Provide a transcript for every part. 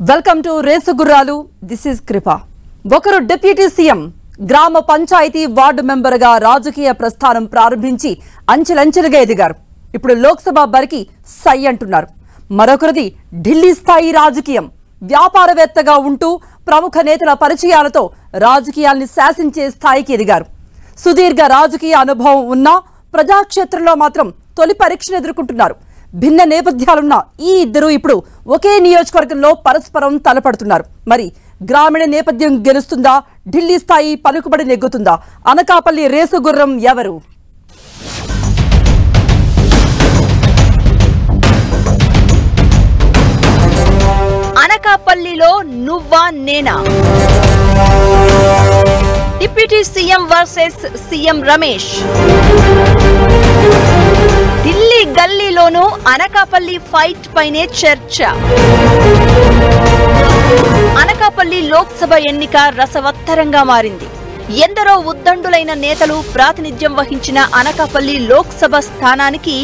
Welcome to race గుర్రాలు. This is కృప. ఒకరు deputy CM, గ్రామ పంచాయతీ వార్డు మెంబర్గా రాజకీయ ప్రస్థానం ప్రారంభించి అంచెలంచెలుగా ఎదిగారు. ఇప్పుడు లోక్సభ బరికి సై అంటున్నారు. మరొకరిది ఢిల్లీ స్థాయి రాజకీయం. వ్యాపారవేత్తగా ఉంటూ ప్రముఖ నేతల పరిచయాలతో రాజకీయాల్ని శాసించే స్థాయికి ఎదిగారు. సుదీర్ఘ రాజకీయ అనుభవం ఉన్నా ప్రజాక్షేత్రంలో మాత్రం తొలి పరీక్షను ఎదుర్కొంటున్నారు. భిన్న నేపథ్యాలున్న ఈ ఇద్దరు ఇప్పుడు ఒకే నియోజకవర్గంలో పరస్పరం తలపడుతున్నారు. మరి గ్రామీణ నేపథ్యం గెలుస్తుందా, ఢిల్లీ స్థాయి పలుకుబడి నెగ్గుతుందా? అనకాపల్లి రేసు గుర్రం ఎవరు? అనకాపల్లిలో నువ్వా నేనా? Deputy CM versus CM Ramesh. Delhi గల్లీలోనూ అనకాపల్లి ఫైట్ పైనే చర్చ. అనకాపల్లి లోక్సభ ఎన్నిక రసవత్తరంగా మారింది. ఎందరో ఉద్దండులైన నేతలు ప్రాతినిధ్యం వహించిన అనకాపల్లి లోక్సభ స్థానానికి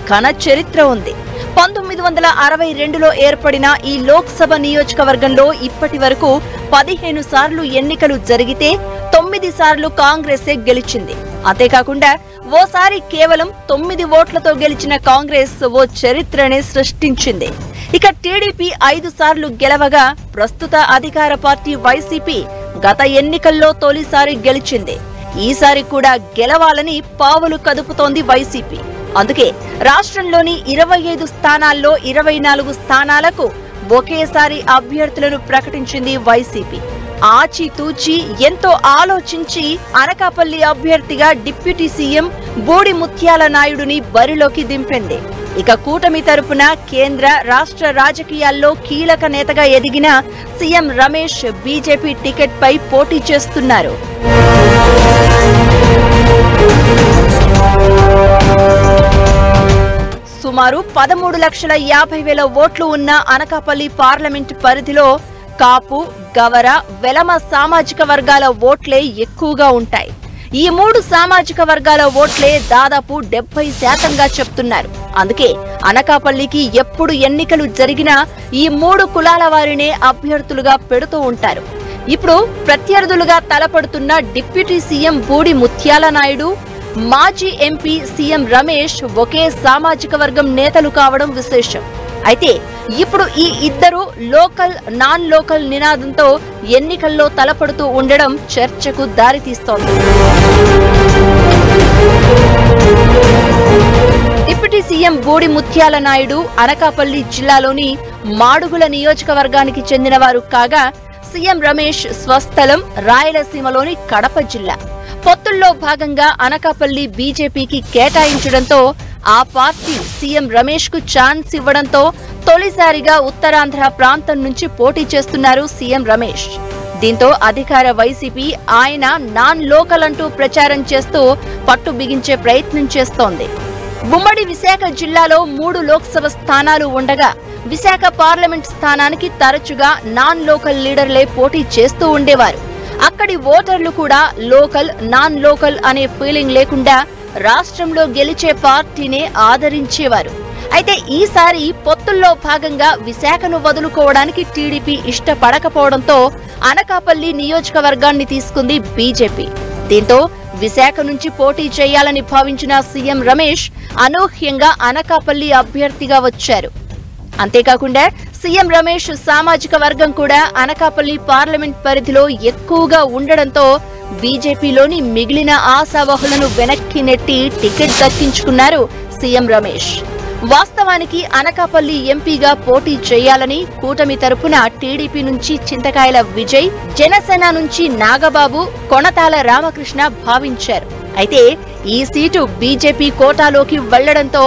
ఘన చరిత్ర ఉంది. 1962లో ఏర్పడిన ఈ లోక్సభ నియోజకవర్గంలో ఇప్పటి వరకు 15 సార్లు ఎన్నికలు జరిగితే 9 సార్లు కాంగ్రెసే గెలిచింది. అంతేకాకుండా ఓసారి కేవలం 9 ఓట్లతో గెలిచిన కాంగ్రెస్ ఓ చరిత్రనే సృష్టించింది. ఇక టీడీపీ 5 సార్లు గెలవగా ప్రస్తుత అధికార పార్టీ వైసీపీ గత ఎన్నికల్లో తొలిసారి గెలిచింది. ఈసారి కూడా గెలవాలని పావులు కదుపుతోంది వైసీపీ. అందుకే రాష్ట్రంలోని 25 స్థానాల్లో 24 స్థానాలకు ఒకేసారి అభ్యర్థులను ప్రకటించింది వైసీపీ. ఆచితూచి ఎంతో ఆలోచించి అనకాపల్లి అభ్యర్థిగా డిప్యూటీ సీఎం బూడి ముత్యాల నాయుడుని బరిలోకి దింపింది. ఇక కూటమి తరపున కేంద్ర రాష్ట్ర రాజకీయాల్లో కీలక నేతగా ఎదిగిన సీఎం రమేష్ బీజేపీ టికెట్ పై పోటీ చేస్తున్నారు. సుమారు 13,50,000 ఓట్లు ఉన్న అనకాపల్లి పార్లమెంట్ పరిధిలో కాపు, గవర, వెలమ సామాజిక వర్గాల ఓట్లే ఎక్కువగా ఉంటాయి. ఈ 3 సామాజిక వర్గాల ఓట్లే దాదాపు 70% చెప్తున్నారు. అందుకే అనకాపల్లికి ఎప్పుడు ఎన్నికలు జరిగినా ఈ 3 కులాల వారినే అభ్యర్థులుగా పెడుతూ ఉంటారు. ఇప్పుడు ప్రత్యర్థులుగా తలపడుతున్న డిప్యూటీ సీఎం బూడి ముత్యాల నాయుడు, మాజీ ఎంపీ సీఎం రమేష్ ఒకే సామాజిక వర్గం నేతలు కావడం విశేషం. అయితే ఇప్పుడు ఈ ఇద్దరు లోకల్, నాన్ లోకల్ నినాదంతో ఎన్నికల్లో తలపడుతూ ఉండడం చర్చకు దారితీస్తోంది. డిప్యూటీ సీఎం బూడి ముత్యాల నాయుడు అనకాపల్లి జిల్లాలోని మాడుగుల నియోజకవర్గానికి చెందినవారు కాగా, సీఎం రమేష్ స్వస్థలం రాయలసీమలోని కడప జిల్లా. పొత్తుల్లో భాగంగా అనకాపల్లి బీజేపీకి కేటాయించడంతో ఆ పార్టీ సీఎం రమేష్ కు ఛాన్స్ ఇవ్వడంతో తొలిసారిగా ఉత్తరాంధ్ర ప్రాంతం నుంచి పోటీ చేస్తున్నారు సీఎం రమేష్. దీంతో అధికార వైసీపీ ఆయన నాన్ లోకల్ అంటూ ప్రచారం చేస్తూ పట్టు బిగించే ప్రయత్నం చేస్తోంది. ఉమ్మడి విశాఖ జిల్లాలో 3 లోక్సభ స్థానాలు ఉండగా విశాఖ పార్లమెంట్ స్థానానికి తరచుగా నాన్ లోకల్ లీడర్లే పోటీ చేస్తూ ఉండేవారు. అక్కడి ఓటర్లు కూడా లోకల్, నాన్ లోకల్ అనే ఫీలింగ్ లేకుండా రాష్ట్రంలో గెలిచే పార్టీనే ఆదరించేవారు. అయితే ఈసారి పొత్తుల్లో భాగంగా విశాఖను వదులుకోవడానికి టీడీపీ ఇష్టపడకపోవడంతో అనకాపల్లి నియోజకవర్గాన్ని తీసుకుంది బీజేపీ. దీంతో విశాఖ నుంచి పోటీ చేయాలని భావించిన సీఎం రమేష్ అనూహ్యంగా అనకాపల్లి అభ్యర్థిగా వచ్చారు. అంతేకాకుండా సీఎం రమేష్ సామాజిక వర్గం కూడా అనకాపల్లి పార్లమెంట్ పరిధిలో ఎక్కువగా ఉండడంతో బీజేపీలోని మిగిలిన ఆశావహులను వెనక్కి నెట్టి టికెట్ దక్కించుకున్నారు సీఎం రమేష్. వాస్తవానికి అనకాపల్లి ఎంపీగా పోటీ చేయాలని కూటమి తరపున టీడీపీ నుంచి చింతకాయల విజయ్, జనసేన నుంచి నాగబాబు, కొణతాల రామకృష్ణ భావించారు. అయితే ఈ సీటు బీజేపీ కోటాలోకి వెళ్లడంతో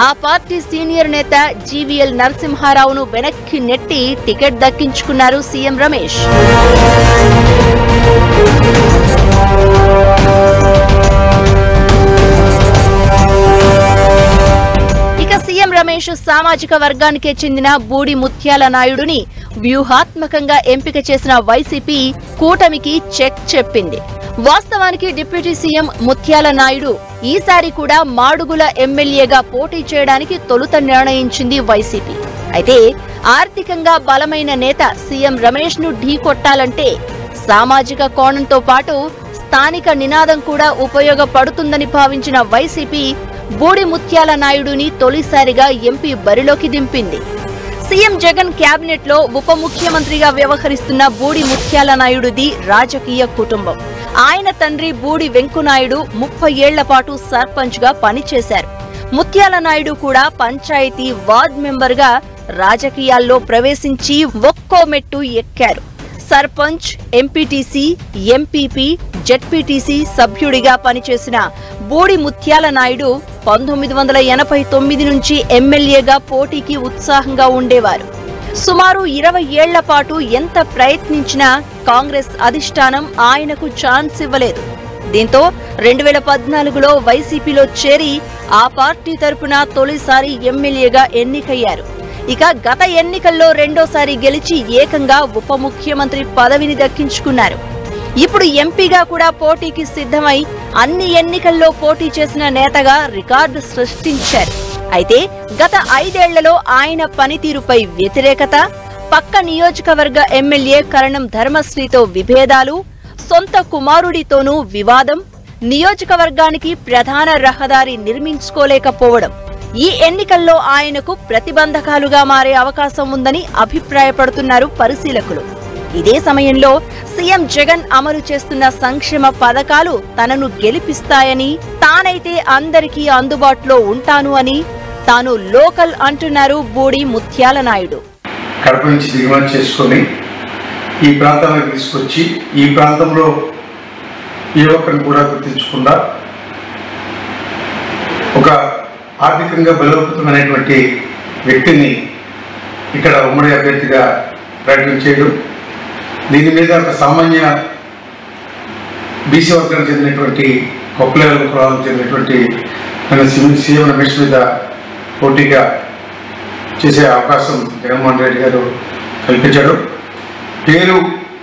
ఆ పార్టీ సీనియర్ నేత జీవీఎల్ నరసింహారావును వెనక్కి నెట్టి టికెట్ దక్కించుకున్నారు సీఎం రమేష్. ఇక సీఎం రమేష్ సామాజిక వర్గానికే చెందిన బూడి ముత్యాల నాయుడుని వ్యూహాత్మకంగా ఎంపిక చేసిన వైసీపీ కూటమికి చెక్ చెప్పింది. వాస్తవానికి డిప్యూటీ సీఎం ముత్యాల నాయుడు ఈసారి కూడా మాడుగుల ఎమ్మెల్యేగా పోటీ చేయడానికి తొలుత నిర్ణయించింది వైసీపీ. అయితే ఆర్థికంగా బలమైన నేత సీఎం రమేష్ ను ఢీకొట్టాలంటే సామాజిక కోణంతో పాటు స్థానిక నినాదం కూడా ఉపయోగపడుతుందని భావించిన వైసీపీ బూడి ముత్యాల నాయుడుని తొలిసారిగా ఎంపీ బరిలోకి దింపింది. సీఎం జగన్ కేబినెట్ లో ఉప ముఖ్యమంత్రిగా వ్యవహరిస్తున్న బూడి ముత్యాల నాయుడుది రాజకీయ కుటుంబం. ఆయన తండ్రి బూడి వెంకునాయుడు 30 ఏళ్ల పాటు సర్పంచ్ గా పనిచేశారు. ముత్యాల నాయుడు కూడా పంచాయతీ వార్డ్ మెంబర్ గా రాజకీయాల్లో ప్రవేశించి ఒక్కో మెట్టు ఎక్కారు. సర్పంచ్, ఎంపీటీసీ, ఎంపీపీ, జెడ్పీటీసీ సభ్యుడిగా పనిచేసిన బూడి ముత్యాల నాయుడు 1989 నుంచి ఎమ్మెల్యేగా పోటీకి ఉత్సాహంగా ఉండేవారు. సుమారు 20 ఏళ్ల పాటు ఎంత ప్రయత్నించినా కాంగ్రెస్ అధిష్టానం ఆయనకు ఛాన్స్ ఇవ్వలేదు. దీంతో 2014లో వైసీపీలో చేరి ఆ పార్టీ తరపున తొలిసారి ఎమ్మెల్యేగా ఎన్నికయ్యారు. ఇక గత ఎన్నికల్లో రెండోసారి గెలిచి ఏకంగా ఉప ముఖ్యమంత్రి పదవిని దక్కించుకున్నారు. ఇప్పుడు ఎంపీగా కూడా పోటీకి సిద్ధమై అన్ని ఎన్నికల్లో పోటీ చేసిన నేతగా రికార్డు సృష్టించారు. అయితే గత 5 ఏళ్లలో ఆయన పనితీరుపై వ్యతిరేకత, పక్క నియోజకవర్గ ఎమ్మెల్యే కరణం ధర్మశ్రీతో విభేదాలు, సొంత కుమారుడితోనూ వివాదం, నియోజకవర్గానికి ప్రధాన రహదారి నిర్మించుకోలేకపోవడం ఈ ఎన్నికల్లో ఆయనకు ప్రతిబంధకాలుగా మారే అవకాశం ఉందని అభిప్రాయపడుతున్నారు పరిశీలకులు. ఇదే సమయంలో సీఎం జగన్ అమలు చేస్తున్న సంక్షేమ పథకాలు తనను గెలిపిస్తాయని, తానైతే అందరికీ అందుబాటులో ఉంటాను అని తాను లోకల్ అంటున్నారు బూడి ముత్యాల నాయుడు. కడప నుంచి దిగుమతి చేసుకొని ఈ ప్రాంతానికి తీసుకొచ్చి ఈ ప్రాంతంలో ఏ ఒక్కరిని కూడా గుర్తించకుండా ఒక ఆర్థికంగా బలోపేతమైనటువంటి వ్యక్తిని ఇక్కడ ఉమ్మడి అభ్యర్థిగా ప్రకటన చేయడం, దీని మీద ఒక సామాన్య బీసీ వర్గానికి చెందినటువంటి కొప్పలేరు కులాలకు చెందినటువంటి సీఎం రమేష్ మీద పోటీగా చేసే అవకాశం జగన్మోహన్ రెడ్డి గారు కల్పించాడు. పేరు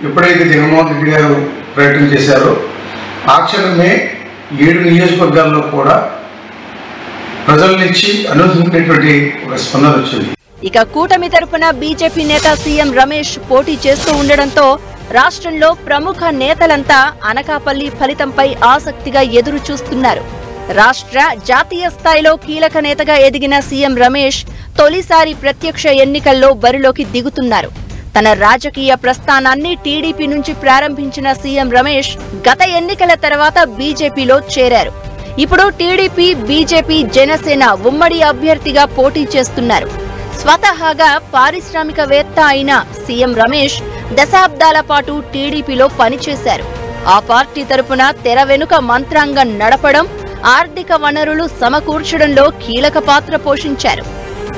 ఎప్పుడైతే జగన్మోహన్ రెడ్డి గారు ప్రకటన చేశారో ఆ క్షణమే 7 నియోజకవర్గాల్లో కూడా ప్రజల నుంచి అనుసరించినటువంటి ఒక స్పందన వచ్చింది. ఇక కూటమి తరపున బీజేపీ నేత సీఎం రమేష్ పోటీ చేస్తూ ఉండడంతో రాష్ట్రంలో ప్రముఖ నేతలంతా అనకాపల్లి ఫలితంపై ఆసక్తిగా ఎదురు చూస్తున్నారు. రాష్ట్ర, జాతీయ స్థాయిలో కీలక నేతగా ఎదిగిన సీఎం రమేష్ తొలిసారి ప్రత్యక్ష ఎన్నికల్లో బరిలోకి దిగుతున్నారు. తన రాజకీయ ప్రస్థానాన్ని టీడీపీ నుంచి ప్రారంభించిన సీఎం రమేష్ గత ఎన్నికల తర్వాత బీజేపీలో చేరారు. ఇప్పుడు టీడీపీ, బీజేపీ, జనసేన ఉమ్మడి అభ్యర్థిగా పోటీ చేస్తున్నారు. స్వతహాగా పారిశ్రామికవేత్త అయిన సీఎం రమేష్ దశాబ్దాల పాటు టీడీపీలో పనిచేశారు. ఆ పార్టీ తరపున తెర వెనుక మంత్రాంగం నడపడం, ఆర్థిక వనరులు సమకూర్చడంలో కీలక పాత్ర పోషించారు.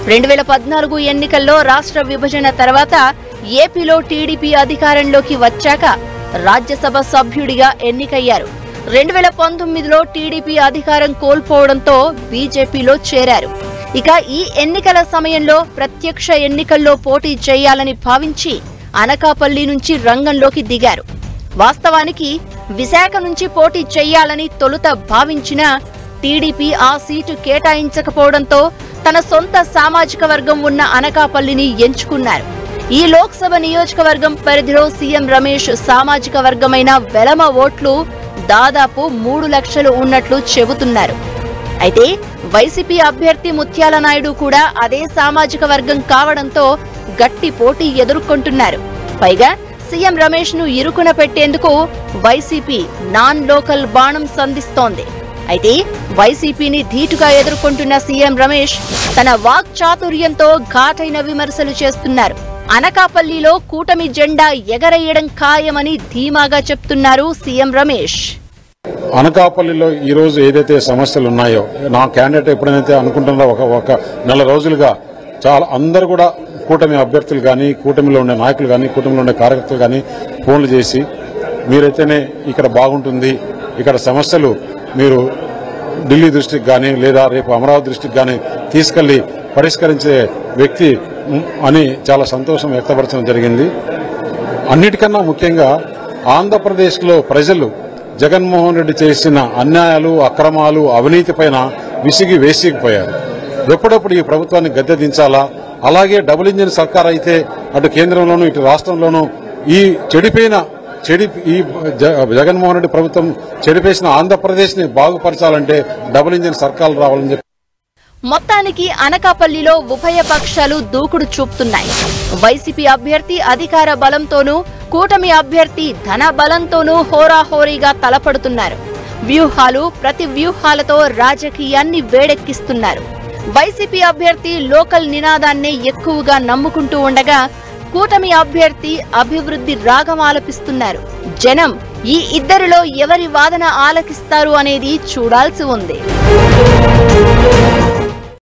2014 ఎన్నికల్లో రాష్ట్ర విభజన తర్వాత ఏపీలో టీడీపీ అధికారంలోకి వచ్చాక రాజ్యసభ సభ్యుడిగా ఎన్నికయ్యారు. 2019లో టీడీపీ అధికారం కోల్పోవడంతో బీజేపీలో చేరారు. ఇక ఈ ఎన్నికల సమయంలో ప్రత్యక్ష ఎన్నికల్లో పోటీ చేయాలని భావించి అనకాపల్లి నుంచి రంగంలోకి దిగారు. వాస్తవానికి విశాఖ నుంచి పోటీ చేయాలని తొలుత భావించినా టీడీపీ ఆ సీటు కేటాయించకపోవడంతో తన సొంత సామాజిక వర్గం ఉన్న అనకాపల్లిని ఎంచుకున్నారు. ఈ లోక్సభ నియోజకవర్గం పరిధిలో సీఎం రమేష్ సామాజిక వర్గమైన వెలమ ఓట్లు దాదాపు 3 లక్షలు ఉన్నట్లు చెబుతున్నారు. అయితే వైసీపీ అభ్యర్థి ముత్యాల నాయుడు కూడా అదే సామాజిక వర్గం కావడంతో గట్టి పోటీ ఎదుర్కొంటున్నారు. పైగా సీఎం రమేష్ ను ఇరుకున పెట్టేందుకు వైసీపీ నాన్ లోకల్ బాణం సంధిస్తోంది. అయితే వైసీపీని ధీటుగా ఎదుర్కొంటున్న సీఎం రమేష్ తన వాక్ చాతుర్యంతో ఘాటైన విమర్శలు చేస్తున్నారు. అనకాపల్లిలో కూటమి జెండా ఎగరేయడం ఖాయమని ధీమాగా చెప్తున్నారు సీఎం రమేష్. అనకాపల్లిలో ఈ రోజు ఏదైతే సమస్యలు ఉన్నాయో, నా క్యాండిడేట్ ఎప్పుడైతే అనుకుంటున్నారో ఒక నెల రోజులుగా చాలా అందరూ కూడా కూటమి అభ్యర్థులు కానీ, కూటమిలో ఉండే నాయకులు కానీ, కూటమిలో ఉండే కార్యకర్తలు కానీ ఫోన్లు చేసి మీరైతేనే ఇక్కడ బాగుంటుంది, ఇక్కడ సమస్యలు మీరు ఢిల్లీ దృష్టికి కానీ లేదా రేపు అమరావతి దృష్టికి కానీ తీసుకెళ్లి పరిష్కరించే వ్యక్తి అని చాలా సంతోషం వ్యక్తపరచడం జరిగింది. అన్నిటికన్నా ముఖ్యంగా ఆంధ్రప్రదేశ్లో ప్రజలు జగన్మోహన్ రెడ్డి చేసిన అన్యాయాలు, అక్రమాలు, అవినీతి పైన విసిగి వేసిపోయారు. ఎప్పుడప్పుడు ఈ ప్రభుత్వాన్ని గద్దె దించాలా, అలాగే డబుల్ ఇంజిన్ సర్కార్ అయితే అటు కేంద్రంలోనూ ఇటు రాష్ట్రంలోనూ ఈ జగన్మోహన్ రెడ్డి ప్రభుత్వం చెడిపేసిన ఆంధ్రప్రదేశ్ ని బాగుపరచాలంటే డబుల్ ఇంజిన్ సర్కార్ రావాలని చెప్పి మొత్తానికి అనకాపల్లిలో ఉభయ పక్షాలు దూకుడు చూపుతున్నాయి. వైసీపీ అభ్యర్థి అధికార బలంతోనూ, కూటమి అభ్యర్థి ధన బలంతోనూ హోరాహోరీగా తలపడుతున్నారు. వ్యూహాలు ప్రతి వ్యూహాలతో రాజకీయాన్ని వేడెక్కిస్తున్నారు. వైసీపీ అభ్యర్థి లోకల్ నినాదాన్నే ఎక్కువగా నమ్ముకుంటూ ఉండగా, కూటమి అభ్యర్థి అభివృద్ధి రాగం ఆలపిస్తున్నారు. జనం ఈ ఇద్దరిలో ఎవరి వాదన ఆలకిస్తారు అనేది చూడాల్సి ఉంది.